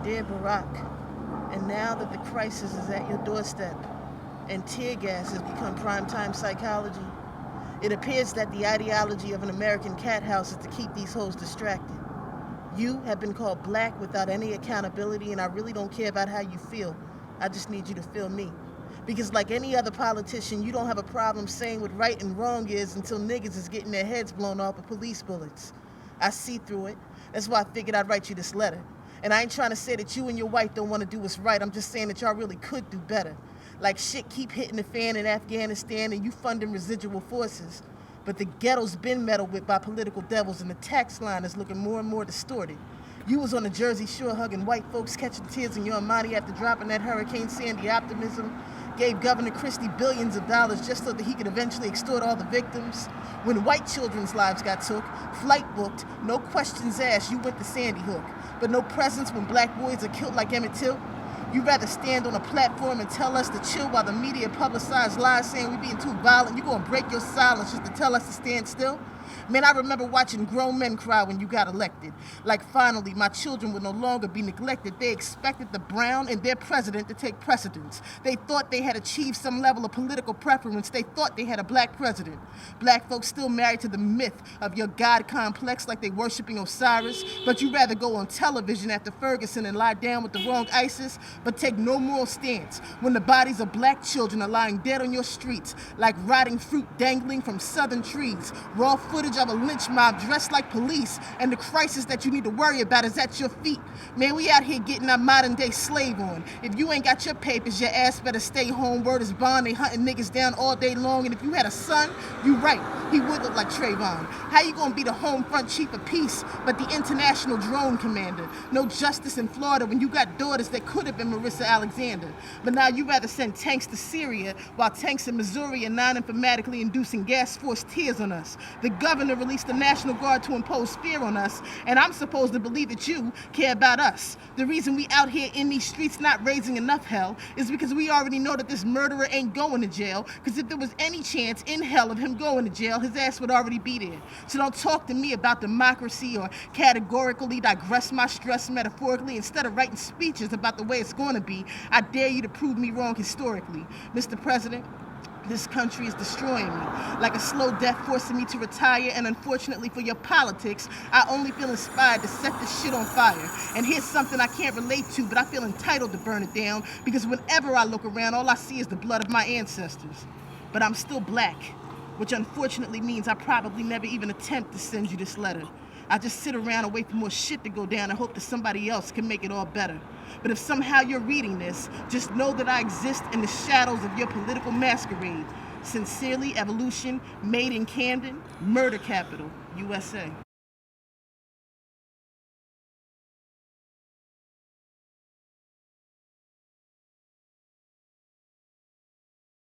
Dear Barack, and now that the crisis is at your doorstep and tear gas has become primetime psychology, it appears that the ideology of an American cat house is to keep these hoes distracted. You have been called black without any accountability, and I really don't care about how you feel. I just need you to feel me. Because like any other politician, you don't have a problem saying what right and wrong is until niggas is getting their heads blown off with police bullets. I see through it. That's why I figured I'd write you this letter. And I ain't trying to say that you and your wife don't want to do what's right. I'm just saying that y'all really could do better. Like shit keep hitting the fan in Afghanistan and you funding residual forces. But the ghetto's been meddled with by political devils and the tax line is looking more and more distorted. You was on the Jersey Shore hugging white folks, catching tears in your Amani after dropping that Hurricane Sandy optimism. Gave Governor Christie billions of dollars just so that he could eventually extort all the victims. When white children's lives got took, flight booked, no questions asked, you went to Sandy Hook. But no presence when black boys are killed like Emmett Till. You'd rather stand on a platform and tell us to chill while the media publicize lies saying we being too violent. You gonna break your silence just to tell us to stand still? Man, I remember watching grown men cry when you got elected. Like finally, my children would no longer be neglected. They expected the Brown and their president to take precedence. They thought they had achieved some level of political preference. They thought they had a black president. Black folks still married to the myth of your God complex like they worshiping Osiris. But you'd rather go on television after Ferguson and lie down with the wrong ISIS, but take no moral stance when the bodies of black children are lying dead on your streets like rotting fruit dangling from southern trees. Raw footage of a lynch mob dressed like police, and the crisis that you need to worry about is at your feet. Man, we out here getting our modern day slave on. If you ain't got your papers, your ass better stay home. Word is bond, they hunting niggas down all day long, and if you had a son, you right, he would look like Trayvon. How you gonna be the home front chief of peace, but the international drone commander? No justice in Florida when you got daughters that could have been Marissa Alexander. But now you rather send tanks to Syria while tanks in Missouri are non-informatically inducing gas-forced tears on us. The governor released the National Guard to impose fear on us, and I'm supposed to believe that you care about us. The reason we out here in these streets not raising enough hell is because we already know that this murderer ain't going to jail, because if there was any chance in hell of him going to jail, his ass would already be there. So don't talk to me about democracy or categorically digress my stress metaphorically. Instead of writing speeches about the way it's going to be, I dare you to prove me wrong historically. Mr. President, this country is destroying me, like a slow death forcing me to retire, and unfortunately for your politics, I only feel inspired to set this shit on fire. And here's something I can't relate to, but I feel entitled to burn it down, because whenever I look around, all I see is the blood of my ancestors. But I'm still black, which unfortunately means I probably never even attempt to send you this letter. I just sit around and wait for more shit to go down and hope that somebody else can make it all better. But if somehow you're reading this, just know that I exist in the shadows of your political masquerade. Sincerely, Evolution, made in Camden, murder capital, USA.